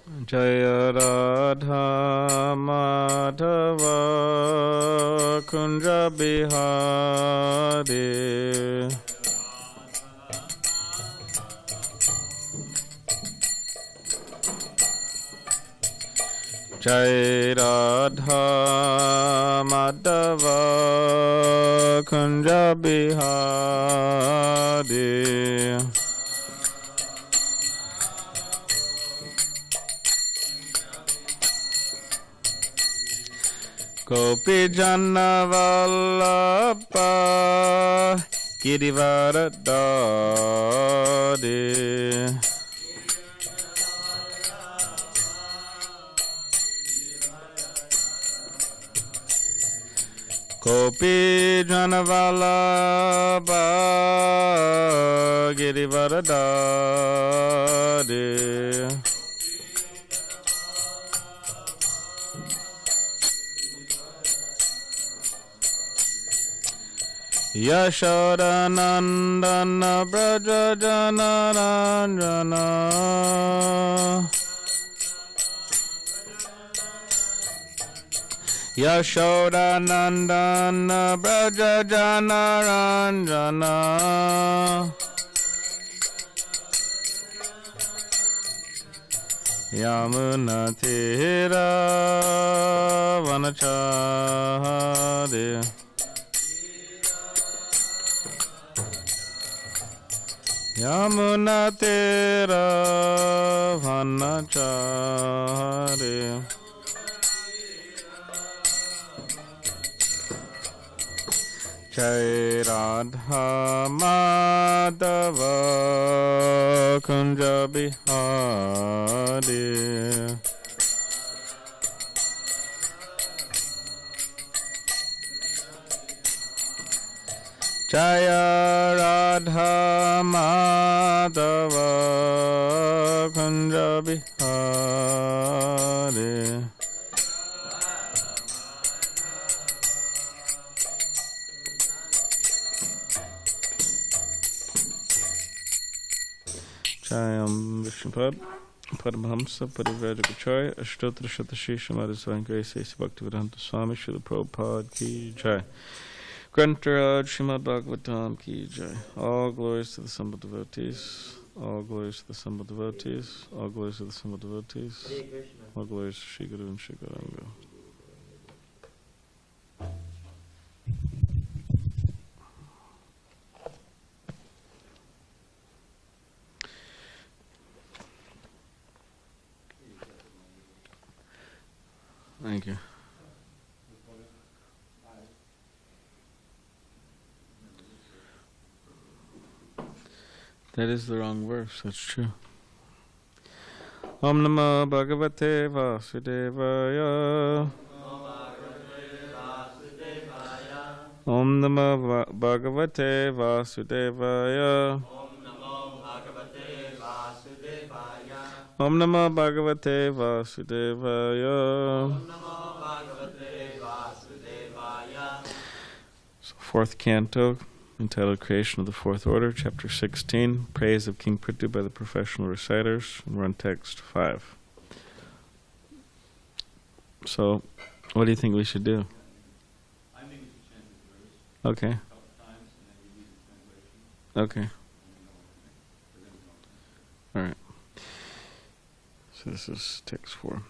Jaya Radha Madhava Kunja Bihari Jai Radha Madhava Kunja Bihari Gopi Jana Vallabha Girivaradari Gopi Jana Vallabha Girivaradari Yashoda Nandana Braja Jana Ranjana Yashoda Nandana Braja Jana Ranjana Yamuna Tira Vanachari Yamuna Tera Vanachari Jai Radha Madhava Kunja Bihari Jaya Radha Madhava Kunja Bihari Jayam Vishnupad Padmahamsa Parivrajapacharya Ashtotra Shatashisha Madhusvan Grace Bhaktivedanta Swami Srila Prabhupada Ki Jai Grantaraj Srimad Bhagavatam Ki Jai. All glories to the Sambal devotees. All glories to the Sambal devotees. All glories to the Sambal devotees. All glories to Shri Guru and Shri Gauranga. Thank you. That is the wrong verse, that's true. Om Namo Bhagavate Vasudevaya. Om Namo Bhagavate Vasudevaya. Om Namo Bhagavate Vasudevaya. So, fourth canto, entitled Creation of the Fourth Order, Chapter 16, Praise of King Prithu by the Professional Reciters, and we're on text 5. So, what do you think we should do? I think we should chant this verse Okay. a couple times and then we read the translation. Okay. Alright. So this is text 4.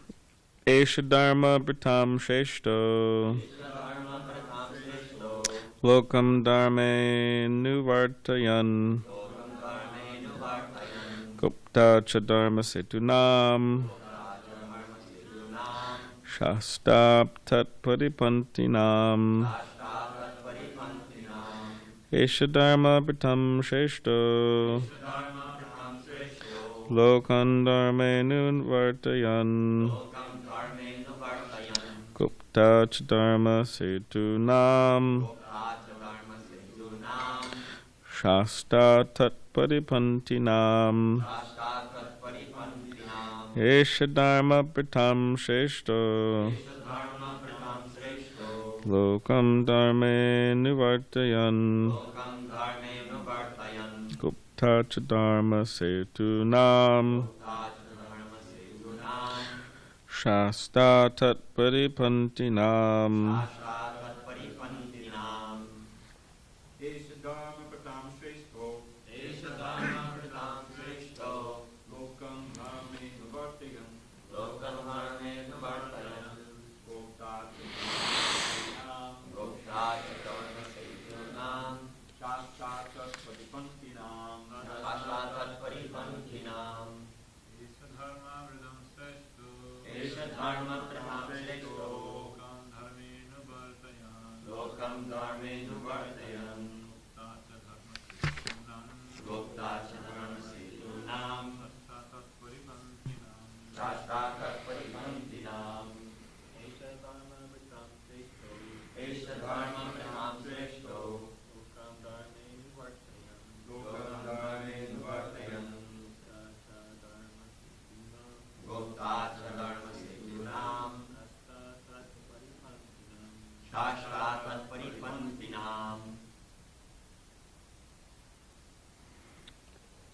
Esha Dharma Britam Sheshto Lokam Dharme Nuvartayan Gupta Chadharma Setunam Shastab Tat Paripantinam Esha Dharma Britam Sheshto Lokam Dharme Nuvartayan Gupta Chadharma Setunam Shasta Tat Paripantinam Esha Dharma Pratam Sheshto Lokam Dharme Nivartayan Gupta Dharma Setunam Shasta tat paripantinam.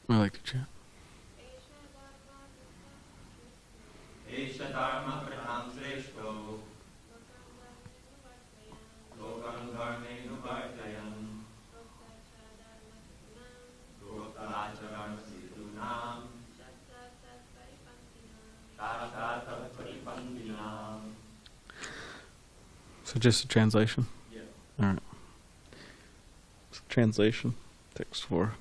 I like to chant. So just a translation? Yeah. All right. Translation, text 4.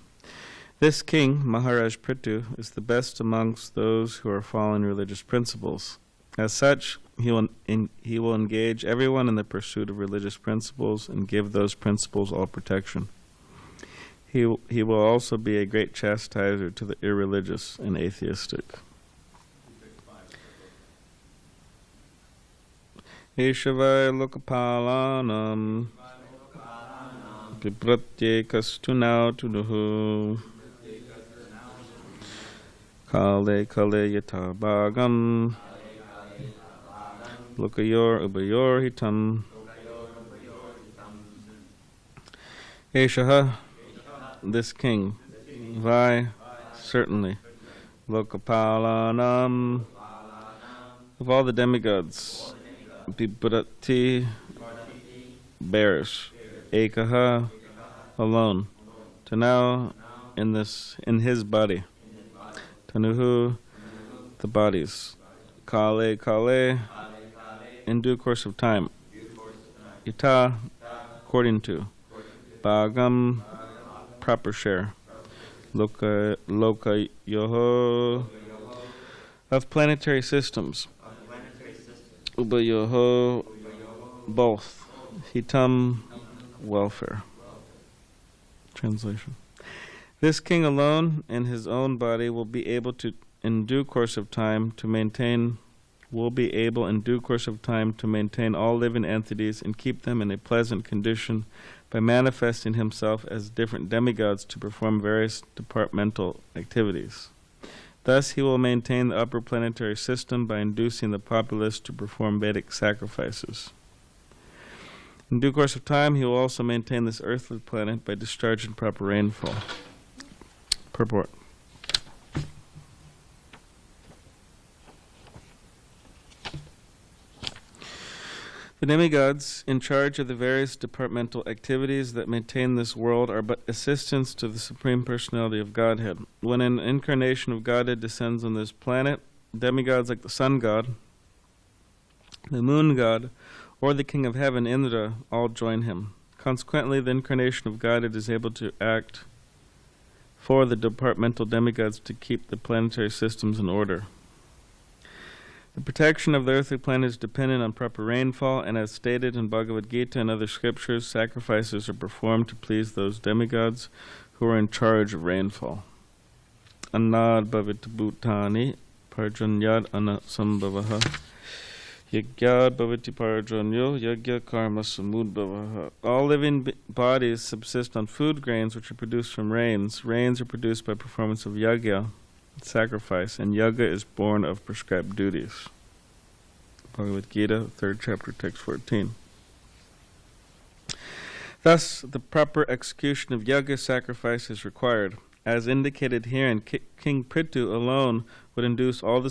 This king, Maharaj Prithu, is the best amongst those who are following religious principles. As such, he will engage everyone in the pursuit of religious principles and give those principles all protection. He will also be a great chastiser to the irreligious and atheistic. Eshavaya lokapalanam Pratyekastu tuduhu Kale kale yata bhagam Lokayor ubayor hitam Eshaha, this king, Vai, certainly, Lokapalanam, of all the demigods, Bibhrati, bearish, Ekaha, alone, Tanau, in his body, Tanuhu, the bodies, Kale kale, in due course of time, Yata, according to, Bhagam, proper share, Loka yoho, of planetary systems, Ubayoho, both, Hitam, welfare. Translation. This king alone in his own body will be able to, in due course of time, to maintain all living entities and keep them in a pleasant condition by manifesting himself as different demigods to perform various departmental activities. Thus he will maintain the upper planetary system by inducing the populace to perform Vedic sacrifices. In due course of time, he will also maintain this earthly planet by discharging proper rainfall. Purport. The demigods in charge of the various departmental activities that maintain this world are but assistants to the Supreme Personality of Godhead. When an incarnation of Godhead descends on this planet, demigods like the sun god, the moon god, or the king of heaven, Indra, all join him. Consequently, the incarnation of Godhead is able to act for the departmental demigods to keep the planetary systems in order. The protection of the earthly planet is dependent on proper rainfall, and as stated in Bhagavad Gita and other scriptures, sacrifices are performed to please those demigods who are in charge of rainfall. Annad bhavit bhutani parjanyad anasambhavaha yagyad bhavati parjanyo yagya karma samudbhavaha. All living bodies subsist on food grains which are produced from rains. Rains are produced by performance of yagya, sacrifice, and yaga is born of prescribed duties. Bhagavad Gita, 3rd chapter, text 14. Thus, the proper execution of yaga sacrifice is required. As indicated herein, King Prithu alone would induce all the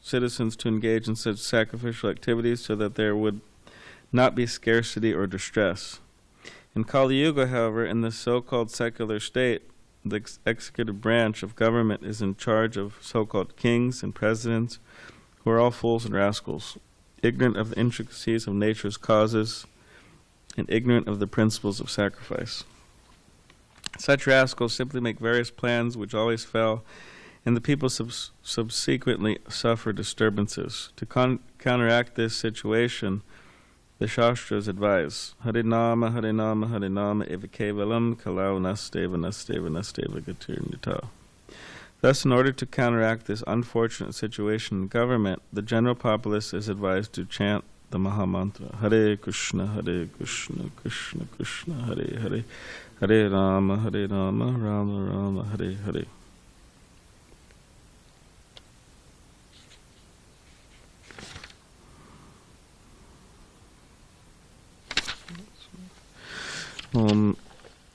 citizens to engage in such sacrificial activities so that there would not be scarcity or distress. In Kali Yuga, however, in this so-called secular state, the executive branch of government is in charge of so-called kings and presidents who are all fools and rascals, ignorant of the intricacies of nature's causes and ignorant of the principles of sacrifice. Such rascals simply make various plans which always fail, and the people subsequently suffer disturbances. To counteract this situation, the Shastras advise, Harinama, Harinama, Harinama, eva kevalam, kalau nasteva, nasteva, nasteva, gatir. Thus, in order to counteract this unfortunate situation in government, the general populace is advised to chant the Mahamantra, Hare Krishna, Krishna Krishna, Hare Hare, Hare Rama, Rama Rama, Hare Hare.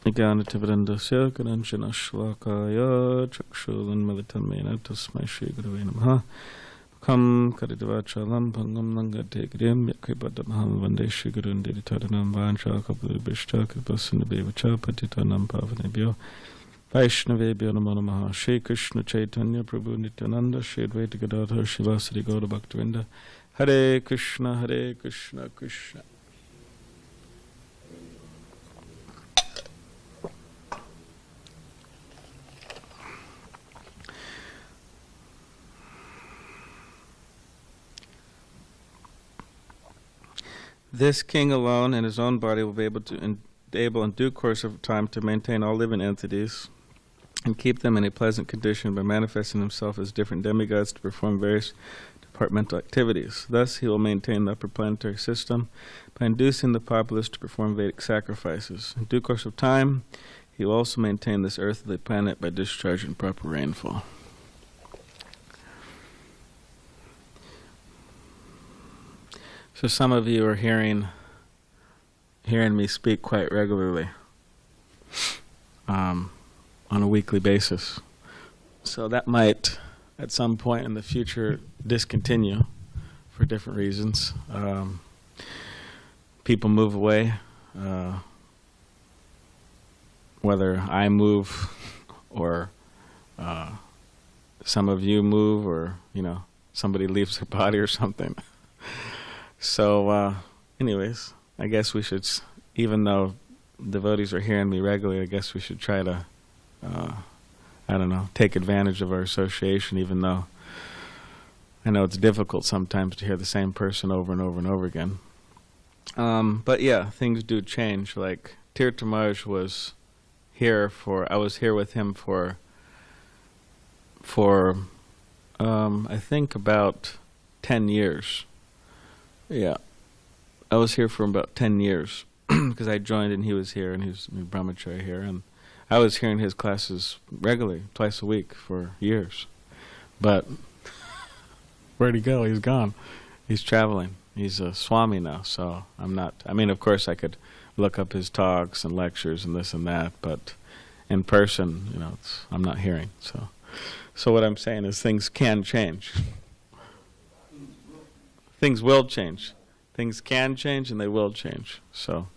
Iganativandasya Karanchana Shlakaya Chakshulan Militamena Tasmai Shri Gurave Namaha Kam Karidavachalam Pangam Nangate Grim Yakripadamaham Vande Shri Gurun Diditadanam Vancha Kapulubishta Kripasunabhevacha Patitanam Pavanebhyo Vaishnavebhyo Namo Namaha Shri Krishna Chaitanya Prabhu Nityananda Shri Advaita Gadadhar Shivasari Gaura Bhaktivinoda Hare Krishna Krishna This king alone in his own body will be able in due course of time to maintain all living entities and keep them in a pleasant condition by manifesting himself as different demigods to perform various departmental activities. Thus he will maintain the upper planetary system by inducing the populace to perform Vedic sacrifices. In due course of time, he will also maintain this earthly planet by discharging proper rainfall. So some of you are hearing me speak quite regularly on a weekly basis. So that might, at some point in the future, discontinue for different reasons. People move away, whether I move or some of you move, or somebody leaves their body or something. So, anyways, I guess we should, even though devotees are hearing me regularly, I guess we should try to, take advantage of our association, even though I know it's difficult sometimes to hear the same person over and over and over again. But yeah, things do change. Like, Tirthamaj was here I was here with him for I think about 10 years. Yeah, I was here for about 10 years because I joined and he was here, and he was brahmachari here, and I was hearing his classes regularly, twice a week for years. But where'd he go? He's gone. He's traveling. He's a Swami now, so I'm not. I mean, of course, I could look up his talks and lectures and this and that, but in person, I'm not hearing. So what I'm saying is things can change. Things will change. Things can change and they will change. So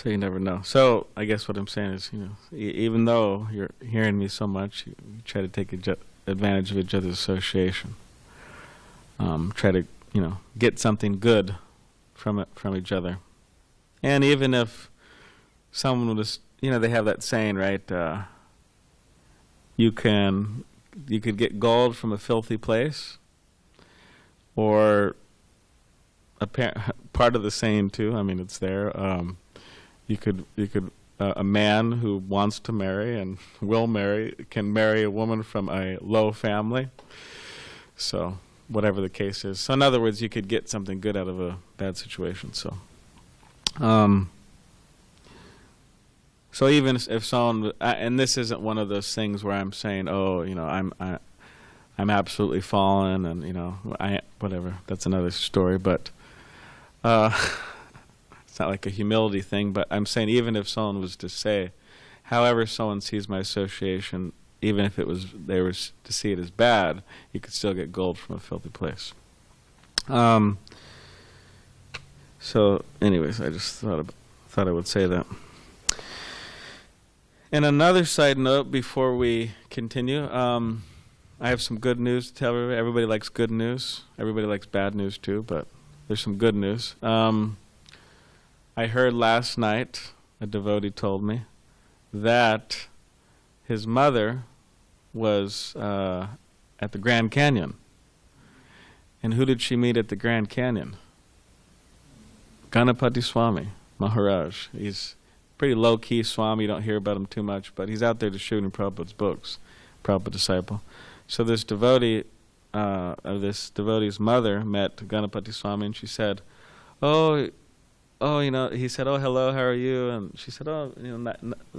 you never know. So I guess what I'm saying is, even though you're hearing me so much, you try to take advantage of each other's association. Try to, get something good from each other. And even if someone was, they have that saying, right? You could get gold from a filthy place. Or part of the saying too. I mean, it's there. You could a man who wants to marry and will marry can marry a woman from a low family. So whatever the case is. So in other words, you could get something good out of a bad situation. So even if someone, and this isn't one of those things where I'm saying, I'm absolutely fallen, and whatever. That's another story. But it's not like a humility thing. But I'm saying, even if someone was to say, however someone sees my association, even if they were to see it as bad, you could still get gold from a filthy place. So, anyways, I just thought I would say that. And another side note before we continue, I have some good news to tell everybody. Everybody likes good news. Everybody likes bad news too, but there's some good news. I heard last night, a devotee told me, that his mother was at the Grand Canyon. And who did she meet at the Grand Canyon? Ganapati Swami Maharaj. He's pretty low-key Swami. You don't hear about him too much, but he's out there distributing Prabhupada's books, Prabhupada disciple. So this devotee's mother met Ganapati Swami, and she said, he said, "Oh, hello, how are you?" And she said, "Oh,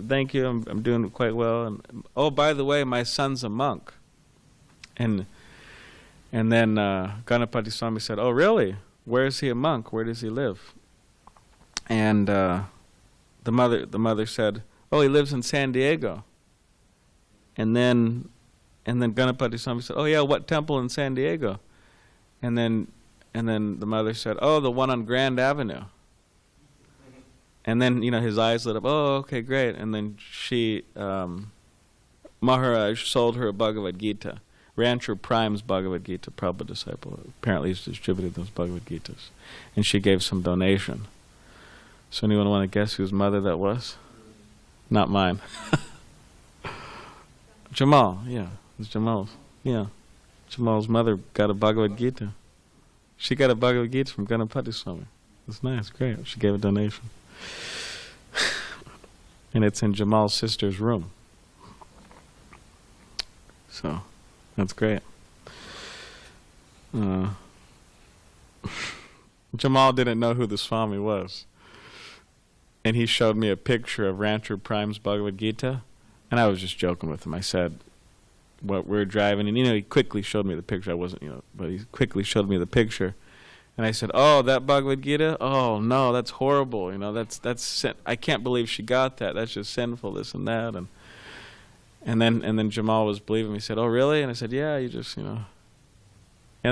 thank you, I'm doing quite well. And oh, by the way, my son's a monk." And then Ganapati Swami said, "Oh, really? Where is he a monk? Where does he live?" And the mother said, "Oh, he lives in SanDiego." And then Ganapati Swami said, "Oh yeah, what temple in SanDiego?" And then the mother said, "Oh, the one on Grand Avenue." And then his eyes lit up. "Oh, okay, great." And then Maharaj sold her a Bhagavad Gita, Rancher Prime's Bhagavad Gita, Prabhupada disciple. Apparently he's distributed those Bhagavad Gitas, and she gave some donation. So anyone want to guess whose mother that was? Not mine. Jamal, yeah. It's Jamal's. Yeah. Jamal's mother got a Bhagavad Gita. She got a Bhagavad Gita from Ganapati Swami. It's nice, great. She gave a donation. And it's in Jamal's sister's room. So, that's great. Jamal didn't know who the Swami was. And he showed me a picture of Rancher Prime's Bhagavad Gita. And I was just joking with him. I said, "What we're driving," and he quickly showed me the picture. I wasn't, but he quickly showed me the picture. And I said, "Oh, that Bhagavad Gita? Oh no, that's horrible. That's I can't believe she got that. That's just sinful, this and that." And then Jamal was believing me. He said, "Oh, really?" And I said, "Yeah, you just, And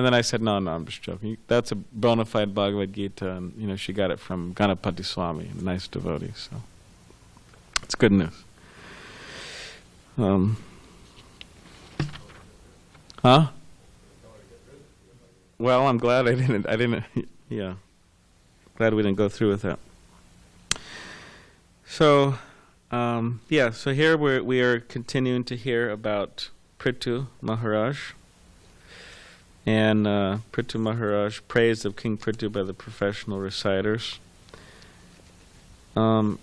then I said, No, I'm just joking. That's a bona fide Bhagavad Gita, and she got it from Ganapati Swami, a nice devotee. So it's good news. Huh? Well, I'm glad I didn't, yeah. Glad we didn't go through with that. So, so here we are continuing to hear about Prithu Maharaj. And Prithu Maharaj, praise of King Prithu by the professional reciters. And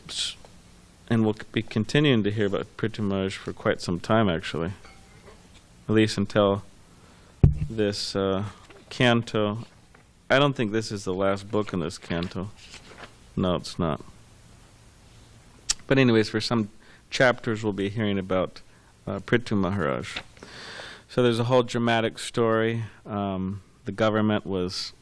we'll be continuing to hear about Prithu Maharaj for quite some time, actually. At least until this canto. I don't think this is the last book in this canto. No, it's not. But anyways, for some chapters we'll be hearing about Prithu Maharaj. So there's a whole dramatic story. The government was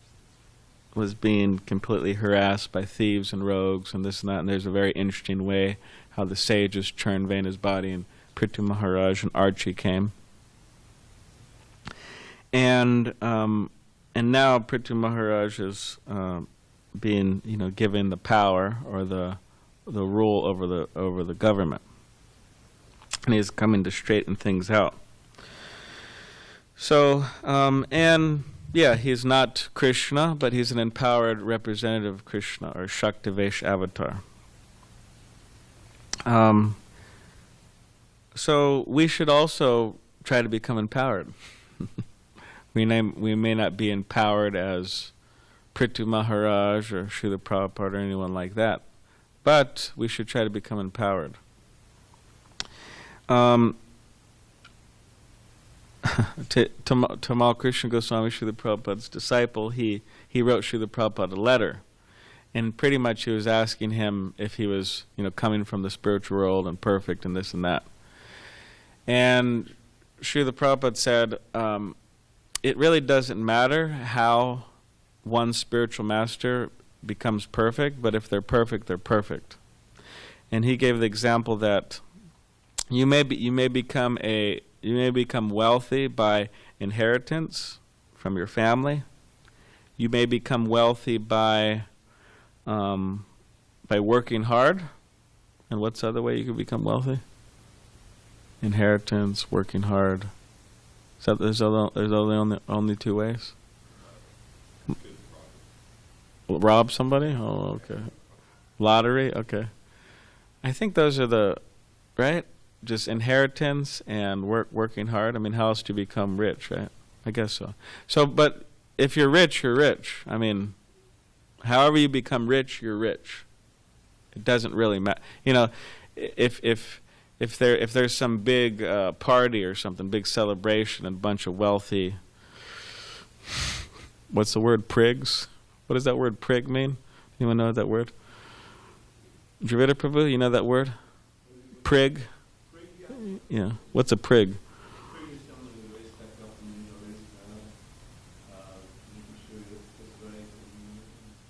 being completely harassed by thieves and rogues and this and that, and there's a very interesting way how the sages churned Vena's body, and Prithu Maharaj and Archie came. And now Prithu Maharaj is being given the power or the rule over the government, and he's coming to straighten things out. So he's not Krishna, but he's an empowered representative of Krishna, or Shaktivesh avatar. So we should also try to become empowered. We may not be empowered as Prithu Maharaj or Srila Prabhupada or anyone like that, but we should try to become empowered. Tamal Krishna Goswami, Srila Prabhupada's disciple, he wrote Srila Prabhupada a letter, and pretty much he was asking him if he was coming from the spiritual world and perfect and this and that. And Srila Prabhupada said, it really doesn't matter how one spiritual master becomes perfect, but if they're perfect, they're perfect. And he gave the example that you may become wealthy by inheritance from your family. You may become wealthy by working hard. And what's the other way you could become wealthy? Inheritance, working hard. So there's only two ways. Rob somebody? Oh, okay. Lottery? Okay. I think those are the, right? Just inheritance and working hard. I mean, how else do you become rich, right? I guess so. So, but if you're rich, you're rich. I mean, however you become rich, you're rich. It doesn't really matter. You know, if there's some big party or something, big celebration, and a bunch of wealthy, what's the word, prigs? What does that word prig mean? Anyone know that word? Dravida Prabhu, you know that word? Prig? Yeah. What's a prig?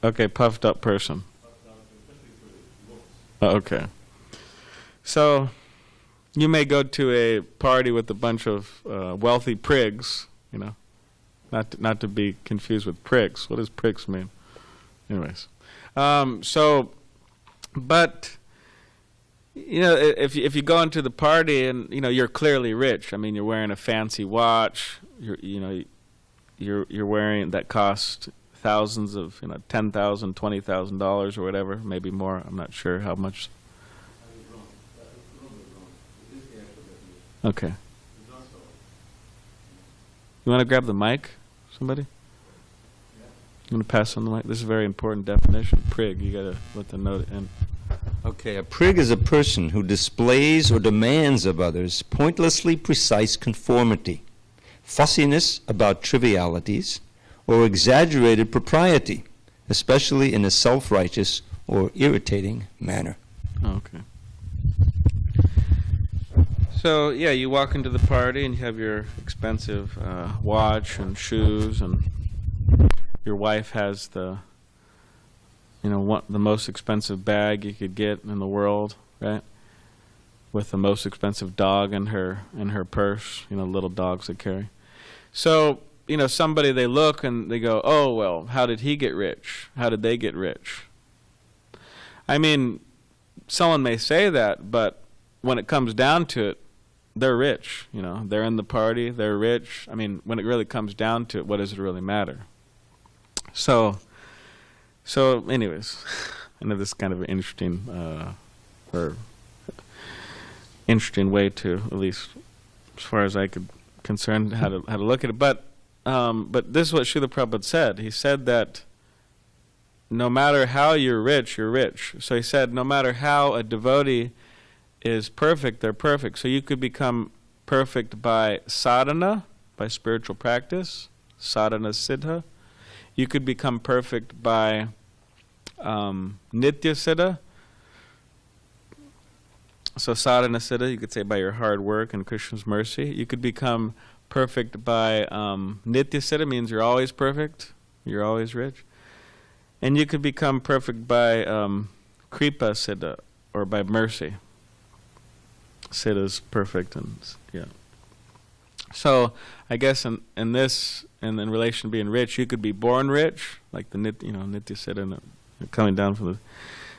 Okay, puffed up person. Oh, okay. So, you may go to a party with a bunch of wealthy prigs, you know, not to be confused with prigs. What does prigs mean? Anyways, but you know, if you go into the party and you know you're clearly rich. I mean, you're wearing a fancy watch. You're wearing that cost thousands of $10,000, $20,000 or whatever, maybe more. I'm not sure how much. Okay. You want to grab the mic, somebody? You want to pass on the mic? This is a very important definition. Prig, you got to let them know. Okay, a prig is a person who displays or demands of others pointlessly precise conformity, fussiness about trivialities, or exaggerated propriety, especially in a self-righteous or irritating manner. Okay. So, yeah, you walk into the party and you have your expensive watch and shoes, and your wife has the most expensive bag you could get in the world, right? With the most expensive dog in her purse, little dogs they carry. So, somebody, they look and they go, oh, well, how did he get rich? How did they get rich? I mean, someone may say that, but when it comes down to it, they're rich, they're in the party, they're rich. I mean, when it really comes down to it, what does it really matter? So anyways, I know this is kind of an interesting way to, at least as far as I could concern, how to look at it. But this is what Srila Prabhupada said. He said that no matter how you're rich, you're rich. So he said no matter how a devotee is perfect, they're perfect. So you could become perfect by sadhana, by spiritual practice, sadhana siddha. You could become perfect by nitya siddha. So sadhana siddha, you could say by your hard work and Krishna's mercy. You could become perfect by nitya siddha, means you're always perfect, you're always rich. And you could become perfect by kripa siddha, or by mercy. Siddha is perfect, and yeah. So I guess in this, and in relation to being rich, you could be born rich, like the nitya siddha, coming down from the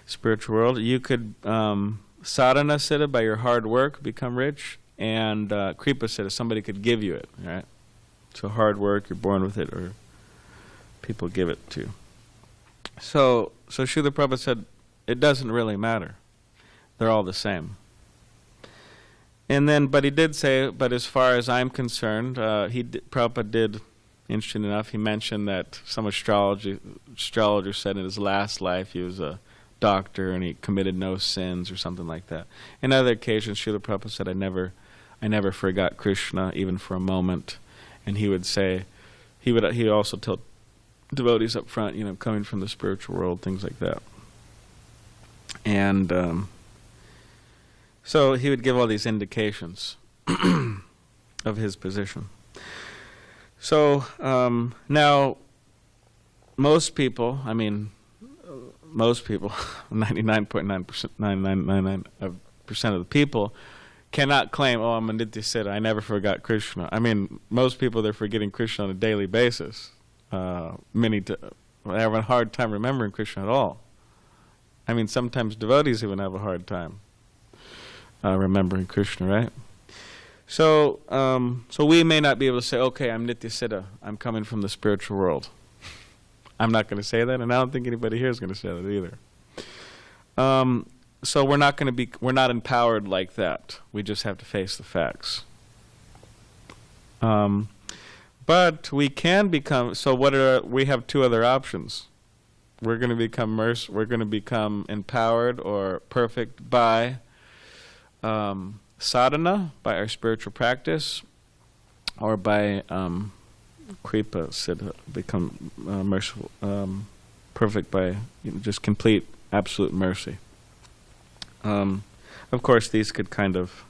spiritual world. You could sadhana siddha, by your hard work, become rich, and kripa siddha, somebody could give you it, right? So hard work, you're born with it, or people give it to you. So Srila Prabhupada said, it doesn't really matter. They're all the same. And then, but he did say, but as far as I'm concerned, Prabhupada did, interesting enough, he mentioned that some astrologer said in his last life he was a doctor and he committed no sins or something like that. In other occasions, Srila Prabhupada said, I never forgot Krishna, even for a moment. And he would say, he also told devotees up front, coming from the spiritual world, things like that. And so he would give all these indications of his position. So now, most people, 99.9% of the people cannot claim, oh, I'm a Nityasiddha, I never forgot Krishna. I mean, most people, they're forgetting Krishna on a daily basis. They have a hard time remembering Krishna at all. I mean, sometimes devotees even have a hard time remembering Krishna, right? So we may not be able to say, okay, I'm Nityasiddha, I'm coming from the spiritual world. I'm not going to say that, and I don't think anybody here is going to say that either. So we're not empowered like that. We just have to face the facts. But we can become, we have two other options. We're going to become empowered or perfect by sadhana, by our spiritual practice, or by kripa siddha, become merciful, perfect by just complete absolute mercy. Of course, these could kind of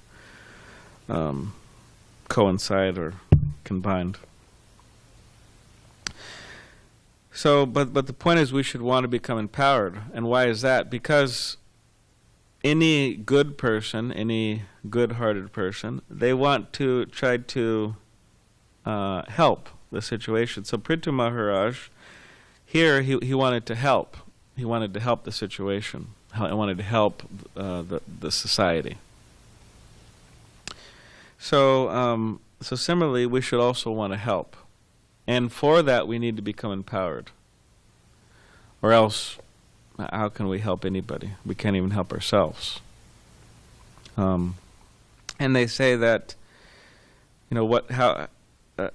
coincide or combined. So, but the point is, we should want to become empowered. And why is that? Because any good person, any good-hearted person, they want to try to help the situation. So Prithu Maharaj, here he wanted to help. He wanted to help the situation. He wanted to help the society. So similarly, we should also want to help. And for that, we need to become empowered. Or else, how can we help anybody? We can't even help ourselves. And they say that,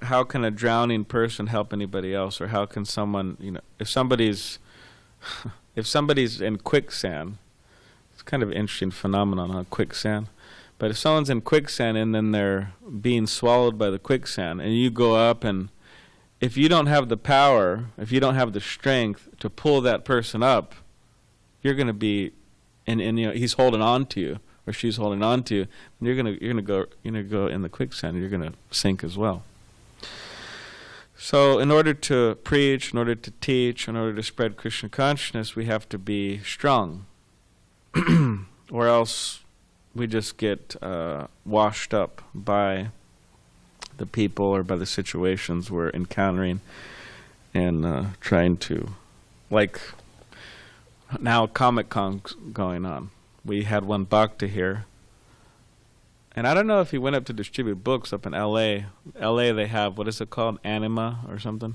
how can a drowning person help anybody else? Or how can someone, if somebody's in quicksand, it's kind of an interesting phenomenon on quicksand. But if someone's in quicksand and then they're being swallowed by the quicksand, and you go up, and if you don't have the power, if you don't have the strength to pull that person up, you're going to be, and he's holding on to you, or she's holding on to you, and you're going to go in the quicksand, and you're going to sink as well. So in order to preach, in order to teach, in order to spread Krishna consciousness, we have to be strong. Or else we just get washed up by the people or by the situations we're encountering and trying to, like now Comic-Con's going on. We had one bhakta here, and I don't know if he went up to distribute books up in L.A. L.A. they have, what is it called, Anima or something?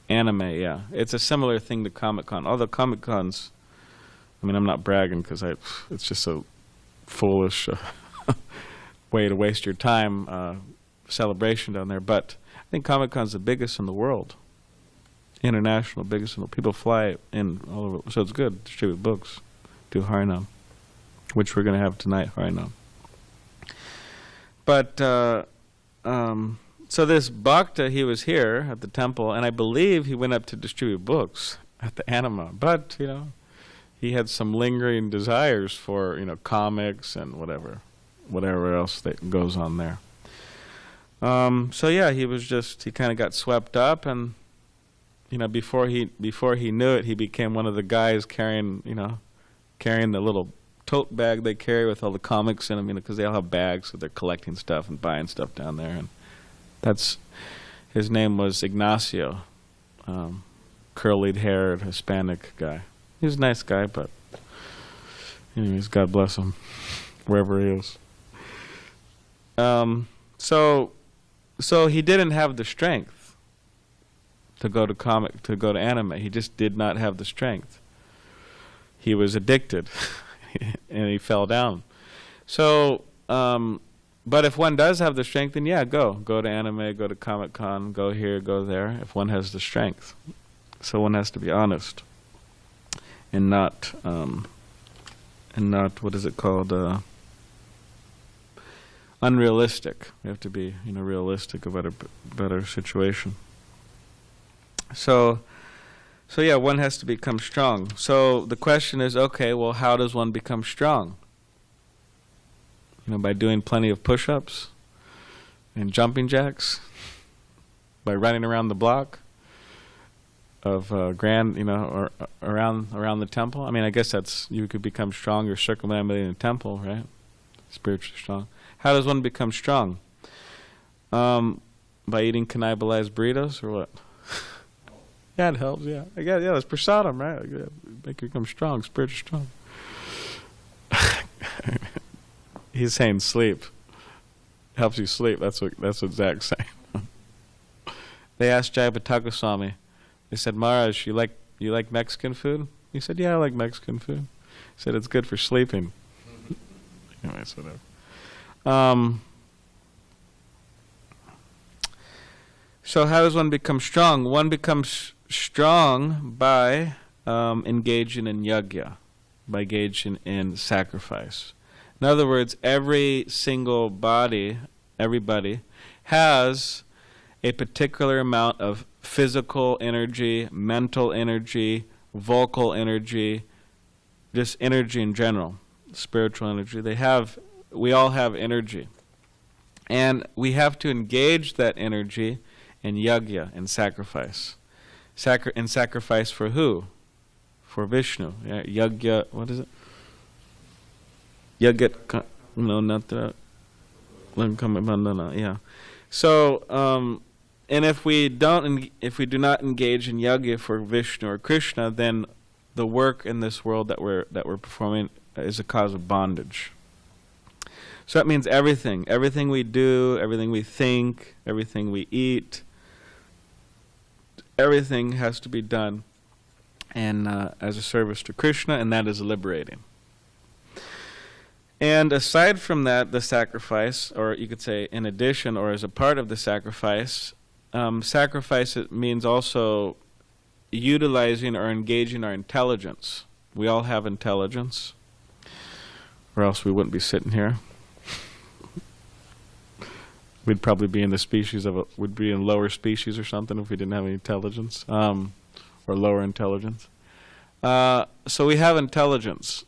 Anime, yeah. It's a similar thing to Comic-Con. Although Comic-Con's, I mean, I'm not bragging because it's just a foolish way to waste your time celebration down there. But I think Comic-Con's the biggest in the world. International, biggest in the world. People fly in all over. So it's good to distribute books, do Harinam, which we're going to have tonight, Harinam. But so this bhakta, he was here at the temple, and I believe he went up to distribute books at the Anima. But he had some lingering desires for comics and whatever else that goes on there. So yeah, he kind of got swept up, and before he knew it, he became one of the guys carrying the little tote bag they carry with all the comics in them, because they all have bags, so they're collecting stuff and buying stuff down there. And his name was Ignacio, curly-haired Hispanic guy. He was a nice guy, but anyways, God bless him, wherever he is. So he didn't have the strength to go to anime. He just did not have the strength. He was addicted, and he fell down. So, but if one does have the strength, then yeah, go to anime, go to Comic-Con, go here, go there. If one has the strength, so one has to be honest, and not what is it called? Unrealistic. We have to be, realistic about a better situation. So yeah, one has to become strong. So the question is, okay, well, how does one become strong? By doing plenty of push-ups and jumping jacks, by running around the block of or around the temple. I mean, I guess you could become stronger circumambulating the temple, right? spiritually strong. How does one become strong? By eating cannibalized burritos or what? Yeah, it helps. Yeah, yeah, that's prasadam, right? Make you become strong, spiritually strong. He's saying sleep helps you sleep. That's what Zach's saying. They asked Jayapataka Goswami. They said, Maharaj, you like Mexican food? He said, yeah, I like Mexican food. He said it's good for sleeping. Anyways, whatever. So how does one become strong? One becomes strong by engaging in yajna, by engaging in sacrifice. In other words, every single everybody has a particular amount of physical energy, mental energy, vocal energy, just energy in general, spiritual energy. We all have energy. And we have to engage that energy in yajna, in sacrifice. In sacrifice for who? For Vishnu. Yeah, yajna, what is it? Yajna, no, not that. Yeah. So, and if we do not engage in yajna for Vishnu or Krishna, then the work in this world that we're performing is a cause of bondage. So that means everything we do, everything we think, everything we eat, everything has to be done and as a service to Krishna, and that is liberating. And aside from that, the sacrifice, or you could say in addition or as a part of the sacrifice, it means also utilizing or engaging our intelligence. We all have intelligence, or else we wouldn't be sitting here. We'd probably be in we'd be in lower species or something if we didn't have any intelligence, or lower intelligence. So we have intelligence.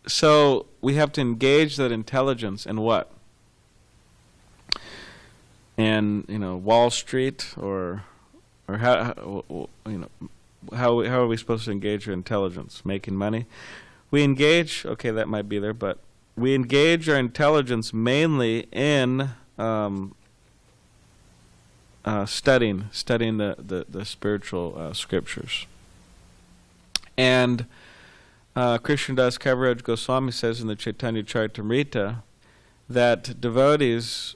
So we have to engage that intelligence in what? And Wall Street, or how are we supposed to engage our intelligence? Making money? We engage. Okay, that might be there, but we engage our intelligence mainly in studying the spiritual scriptures. And Krishnadas Kaviraj Goswami says in the Chaitanya Charitamrita that devotees,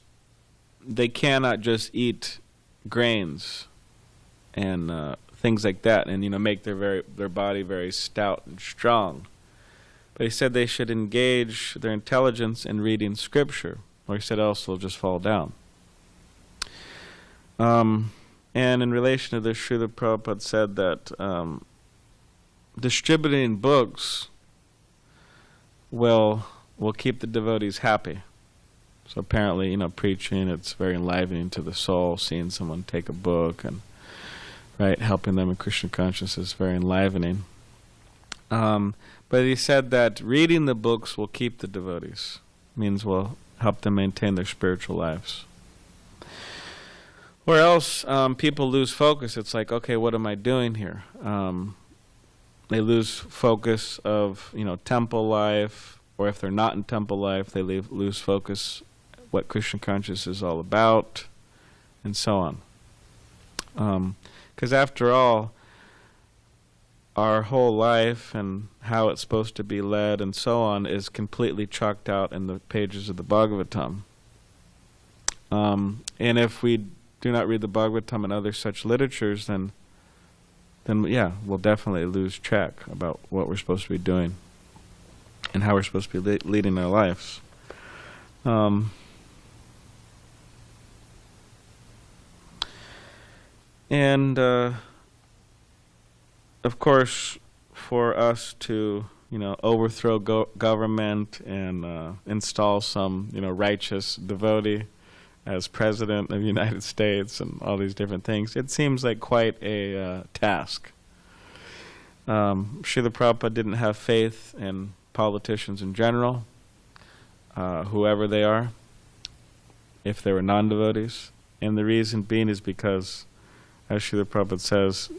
they cannot just eat grains and things like that and make their body very stout and strong. But he said they should engage their intelligence in reading scripture, or he said else they'll just fall down. And in relation to this, Srila Prabhupada said that distributing books will keep the devotees happy. So apparently, preaching, it's very enlivening to the soul, seeing someone take a book and helping them in Krishna consciousness is very enlivening. But he said that reading the books will keep the devotees, means will help them maintain their spiritual lives. Or else people lose focus. It's like, okay, what am I doing here? They lose focus of temple life, or if they're not in temple life, they lose focus what Krishna consciousness is all about, and so on. Because after all, our whole life and how it's supposed to be led and so on is completely chalked out in the pages of the Bhagavatam. And if we do not read the Bhagavatam and other such literatures, then yeah, we'll definitely lose track about what we're supposed to be doing and how we're supposed to be leading our lives. And of course, for us to overthrow government and install some righteous devotee as president of the United States and all these different things, it seems like quite a task. Srila Prabhupada didn't have faith in politicians in general, whoever they are, if they were non-devotees. And the reason being is because, as Srila Prabhupada says,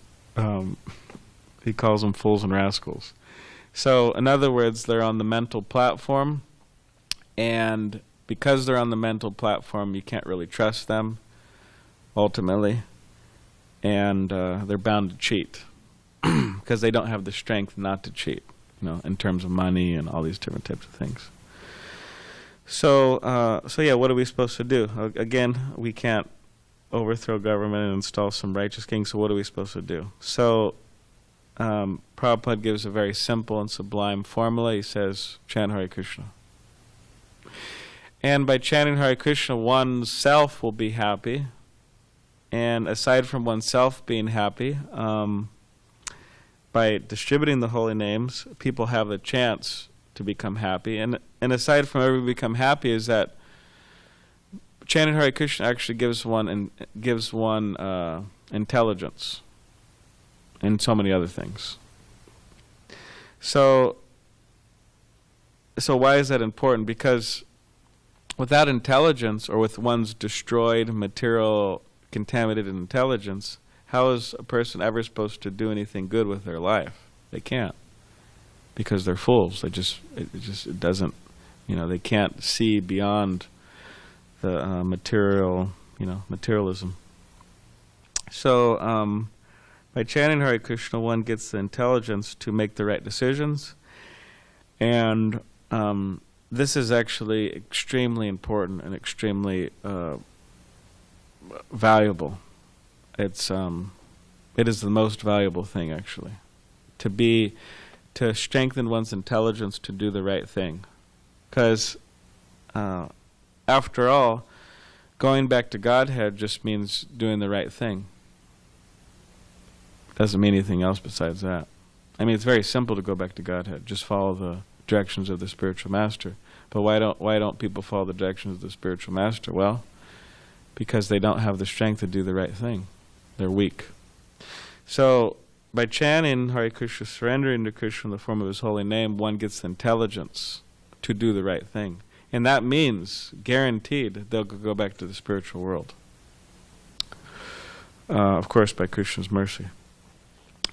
he calls them fools and rascals. So, in other words, they're on the mental platform, And because they're on the mental platform, you can't really trust them, ultimately. And they're bound to cheat because they don't have the strength not to cheat, in terms of money and all these different types of things. So yeah, what are we supposed to do? Again, we can't overthrow government and install some righteous king, so what are we supposed to do? So Prabhupada gives a very simple and sublime formula. He says, chant Hare Krishna. And by chanting Hare Krishna, one's self will be happy. And aside from oneself being happy, by distributing the holy names, people have the chance to become happy. And aside from everybody become happy, is that chanting Hare Krishna actually gives one intelligence and so many other things. So why is that important? Because without intelligence, or with one's destroyed material contaminated intelligence, how is a person ever supposed to do anything good with their life? They can't, because they're fools. It doesn't, they can't see beyond the materialism. So by chanting Hare Krishna, one gets the intelligence to make the right decisions, and this is actually extremely important and extremely valuable. It is the most valuable thing, actually, to strengthen one's intelligence to do the right thing. Because after all, going back to Godhead just means doing the right thing. Doesn't mean anything else besides that. I mean, it's very simple to go back to Godhead. Just follow the directions of the spiritual master. But why don't people follow the directions of the spiritual master? Well, because they don't have the strength to do the right thing. They're weak. So by chanting Hare Krishna, surrendering to Krishna in the form of his holy name, one gets the intelligence to do the right thing. And that means, guaranteed, they'll go back to the spiritual world. Of course, by Krishna's mercy.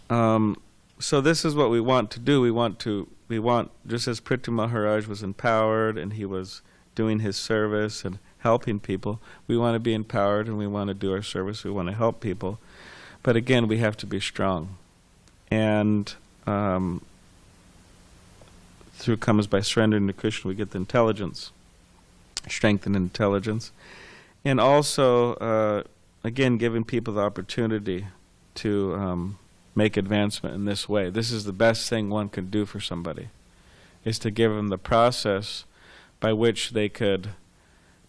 So this is what we want to do. We want, just as Prithu Maharaj was empowered and he was doing his service and helping people, we want to be empowered and we want to do our service. We want to help people. But again, we have to be strong. And through comes by surrendering to Krishna, we get the intelligence, strengthened intelligence. And also, again, giving people the opportunity to make advancement in this way. This is the best thing one could do for somebody, is to give them the process by which they could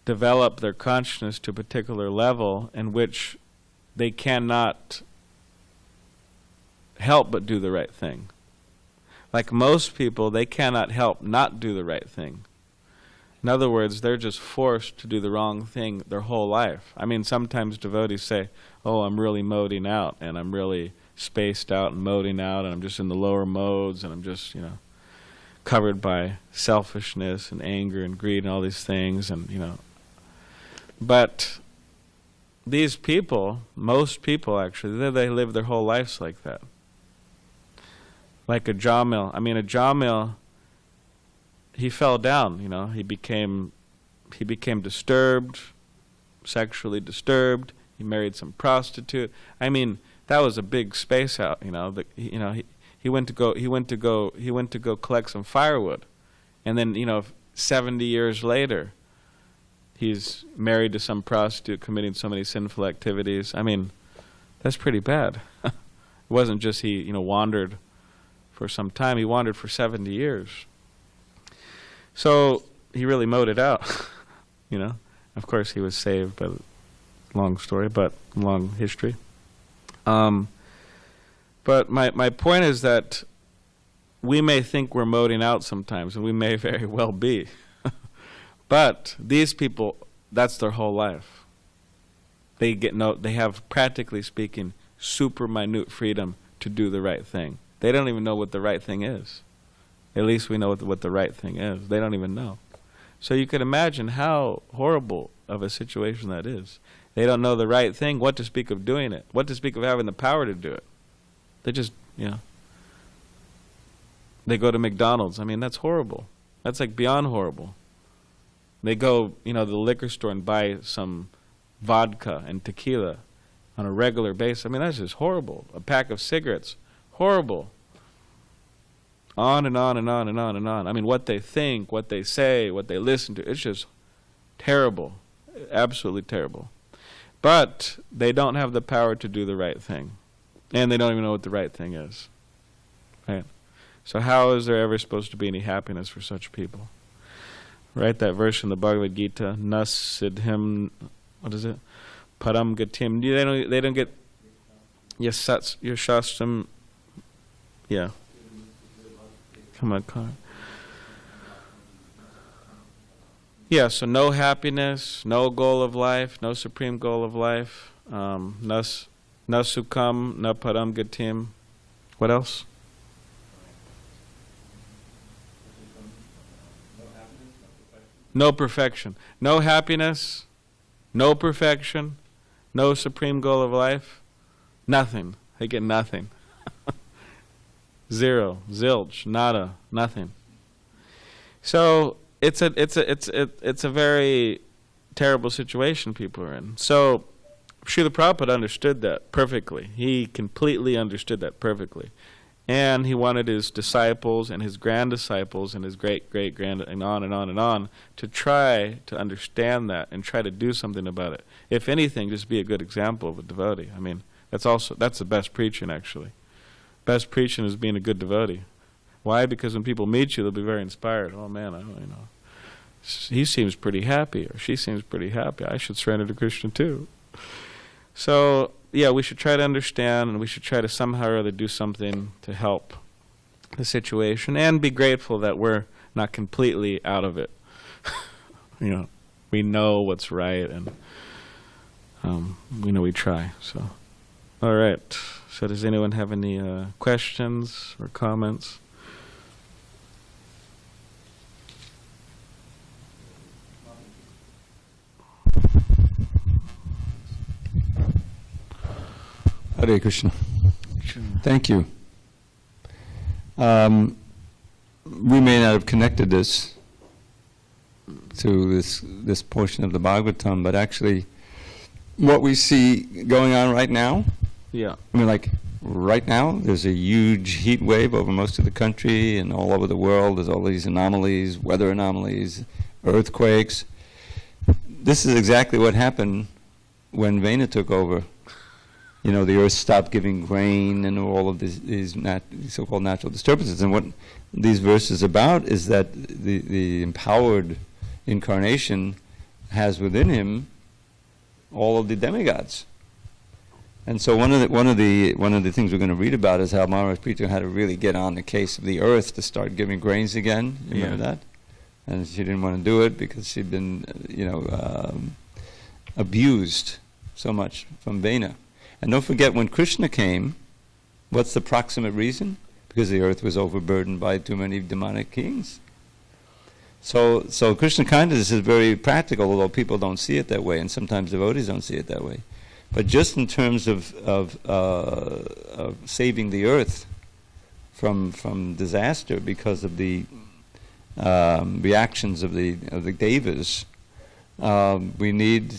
develop their consciousness to a particular level in which they cannot help but do the right thing. Like most people, they cannot help not do the right thing. In other words, they're just forced to do the wrong thing their whole life. I mean, sometimes devotees say, oh, I'm really moding out, and I'm really spaced out and moding out, and I'm just in the lower modes, and I'm just, covered by selfishness and anger and greed and all these things, and, But these people, most people actually, they live their whole lives like that. Like a Jamil. I mean, a Jamil, he fell down, he became disturbed, sexually disturbed. He married some prostitute. I mean, that was a big space out, he went to go collect some firewood, and then 70 years later, he's married to some prostitute, committing so many sinful activities. I mean, that's pretty bad. It wasn't just he wandered for some time. He wandered for 70 years. So he really mowed it out. Of course, he was saved, but long story, but long history. But my point is that we may think we're moding out sometimes, and we may very well be. But these people, that's their whole life. They have, practically speaking, super minute freedom to do the right thing. They don't even know what the right thing is. At least we know what the right thing is. They don't even know. So you could imagine how horrible of a situation that is. They don't know the right thing, what to speak of doing it, what to speak of having the power to do it. They just, they go to McDonald's. I mean, that's horrible. That's like beyond horrible. They go, to the liquor store and buy some vodka and tequila on a regular basis. I mean, that's just horrible. A pack of cigarettes, horrible. On and on and on and on and on. I mean, what they think, what they say, what they listen to, it's just terrible. Absolutely terrible. But they don't have the power to do the right thing. And they don't even know what the right thing is. Right? So how is there ever supposed to be any happiness for such people? Right? That verse in the Bhagavad Gita, Nasidhim, what is it? Param Gatim. They don't get Yashastram. Yeah. Come on, Connor. Yeah, so no happiness, no goal of life, no supreme goal of life. Na sukam, na param gatim. What else? No perfection. No happiness, no perfection, no supreme goal of life. Nothing. They get nothing. Zero, zilch, nada, nothing. So it's a very terrible situation people are in. So Srila Prabhupada understood that perfectly. He completely understood that perfectly. And he wanted his disciples and his grand-disciples and his great-great-grand and on and on and on to try to understand that and try to do something about it. If anything, just be a good example of a devotee. I mean, that's the best preaching, actually. Best preaching is being a good devotee. Why? Because when people meet you, they'll be very inspired. Oh man, he seems pretty happy, or she seems pretty happy. I should surrender to Krishna too. So yeah, we should try to understand, and we should try to somehow or other do something to help the situation, and be grateful that we're not completely out of it. We know what's right, and we try. So, all right. So does anyone have any questions or comments? Hare Krishna. Thank you. We may not have connected this to this portion of the Bhagavatam, but actually what we see going on right now, yeah. I mean, like right now, there's a huge heat wave over most of the country and all over the world. There's all these anomalies, weather anomalies, earthquakes. This is exactly what happened when Vena took over. The earth stopped giving rain and all of these so-called natural disturbances. And what these verses are about is that the empowered incarnation has within him all of the demigods. And so one of the things we're going to read about is how Maharaj Prithu had to really get on the case of the earth to start giving grains again. You remember that? And she didn't want to do it because she'd been, abused so much from Vena. And don't forget, when Krishna came, what's the proximate reason? Because the earth was overburdened by too many demonic kings. So Krishna consciousness is very practical, although people don't see it that way, and sometimes devotees don't see it that way. But just in terms of saving the earth from disaster because of the reactions of the devas, we need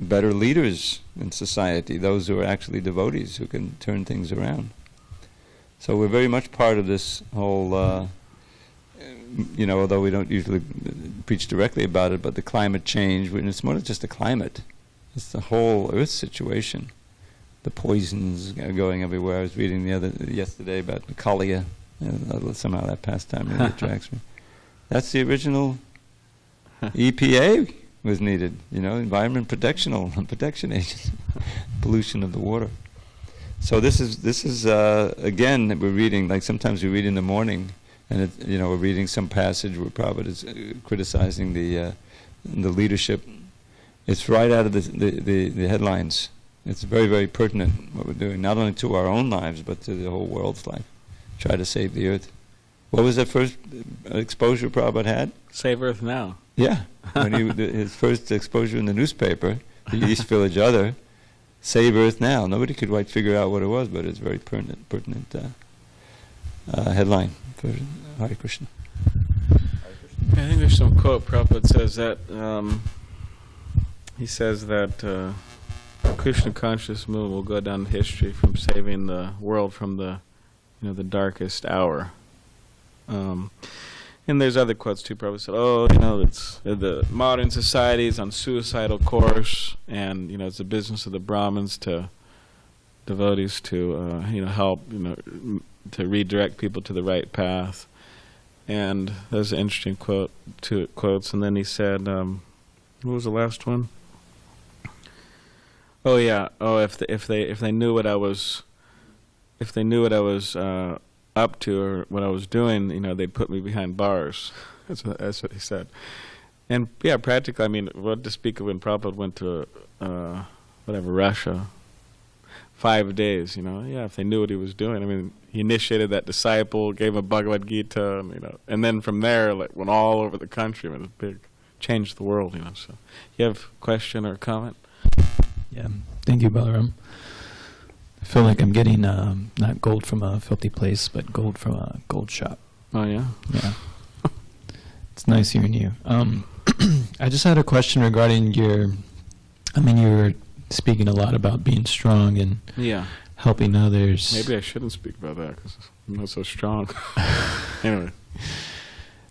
better leaders in society, those who are actually devotees who can turn things around. So we're very much part of this whole, although we don't usually preach directly about it, but the climate change, and it's more than just the climate, it's the whole earth situation. The poisons are going everywhere. I was reading yesterday about Kalia. Somehow that pastime really attracts me. That's the original EPA was needed, Environment Protection Agency, pollution of the water. So this is again that we're reading. Like sometimes we read in the morning, and we're reading some passage where Prabhupada is criticizing the leadership. It's right out of the headlines. It's very, very pertinent what we're doing, not only to our own lives but to the whole world's life. Try to save the earth. What was that first exposure Prabhupada had? Save Earth Now. Yeah, when his first exposure in the newspaper, the East Village Other, Save Earth Now. Nobody could quite figure out what it was, but it's very pertinent headline for Hare Krishna. I think there's some quote Prabhupada says that he says that Krishna conscious movement will go down in history from saving the world from the the darkest hour. And there's other quotes too. Prabhupada said, it's the modern society is on suicidal course, and it's the business of the Brahmins to devotees to help to redirect people to the right path. And there's an interesting quotes. And then he said, what was the last one? Oh yeah. Oh, if they knew what I was, up to or what I was doing, they'd put me behind bars. That's what he said. And yeah, practically, I mean, what to speak of when Prabhupada went to Russia, 5 days. If they knew what he was doing. I mean, he initiated that disciple, gave him a Bhagavad Gita, and then from there, went all over the country. I mean, it was big, changed the world. So, you have a question or a comment? Yeah, thank you, Balaram. I feel like I'm getting not gold from a filthy place, but gold from a gold shop. Oh yeah? Yeah. It's nice hearing you. I just had a question regarding you were speaking a lot about being strong and helping others. Maybe I shouldn't speak about that because I'm not so strong. Anyway.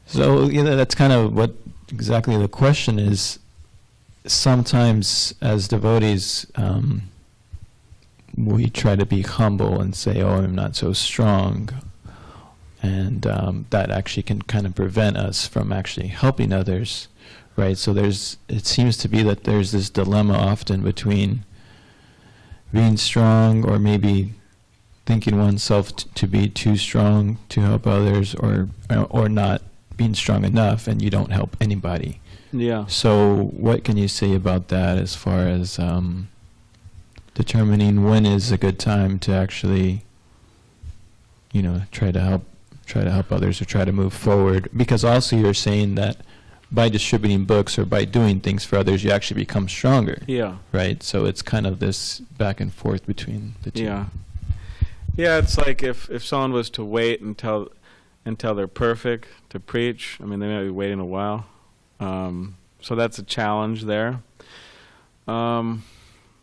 So, that's kind of what exactly the question is. Sometimes as devotees, we try to be humble and say, I'm not so strong. And that actually can kind of prevent us from actually helping others, right? So it seems to be that there's this dilemma often between being strong or maybe thinking oneself to be too strong to help others or not being strong enough and you don't help anybody. Yeah. So what can you say about that as far as determining when is a good time to actually, try to help others or try to move forward? Because also you're saying that by distributing books or by doing things for others, you actually become stronger. Yeah. Right? So it's kind of this back and forth between the two. Yeah. Yeah, it's like if someone was to wait until they're perfect to preach, I mean, they may be waiting a while. So that's a challenge there.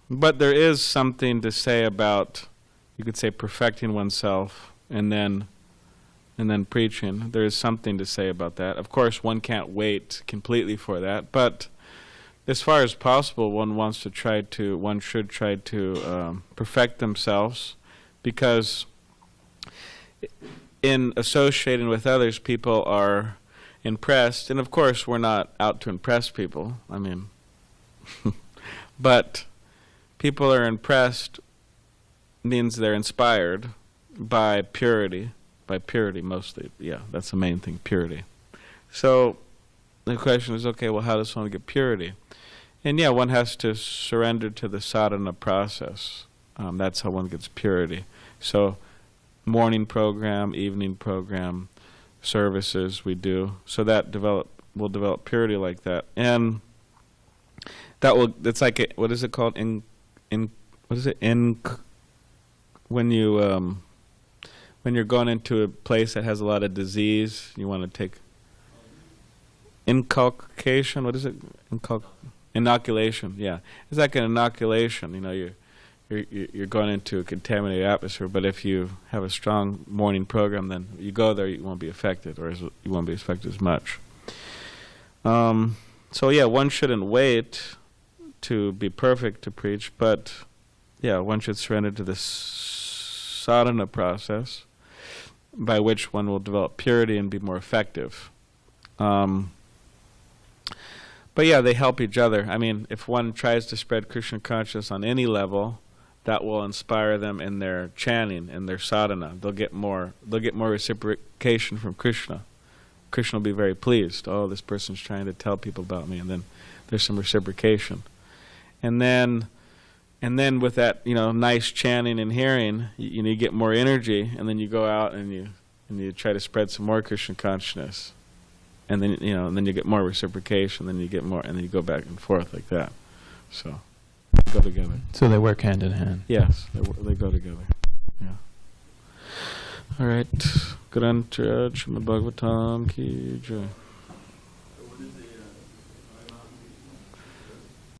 But there is something to say about, you could say, perfecting oneself and then preaching. There is something to say about that. Of course, one can't wait completely for that, but as far as possible, one should try to perfect themselves, because in associating with others, people are impressed, and of course, we're not out to impress people. I mean, but people are impressed means they're inspired by purity mostly. Yeah, that's the main thing, purity. So the question is, okay, well, how does someone get purity? And yeah, one has to surrender to the sadhana process. That's how one gets purity. So morning program, evening program, services we do, so that will develop purity like that. And it's like what is it called? When you're going into a place that has a lot of disease, you want to take inculcation. What is it? Inoculation. Yeah, it's like an inoculation. You're going into a contaminated atmosphere. But if you have a strong morning program, then you go there, you won't be affected, or you won't be affected as much. So yeah, one shouldn't wait to be perfect to preach, but yeah, one should surrender to this sadhana process, by which one will develop purity and be more effective. But yeah, they help each other. I mean, if one tries to spread Krishna consciousness on any level, that will inspire them in their chanting and their sadhana. They'll get more reciprocation from Krishna. Krishna will be very pleased. Oh, this person's trying to tell people about me, and then there's some reciprocation. And then with that, nice chanting and hearing, you get more energy, and then you go out and you try to spread some more Krishna consciousness, and then and then you get more reciprocation, then you get more, and then you go back and forth like that. So they go together. So they work hand in hand. Yes, they go together. Yeah. All right. Good on Srimad Bhagavatam ki jai.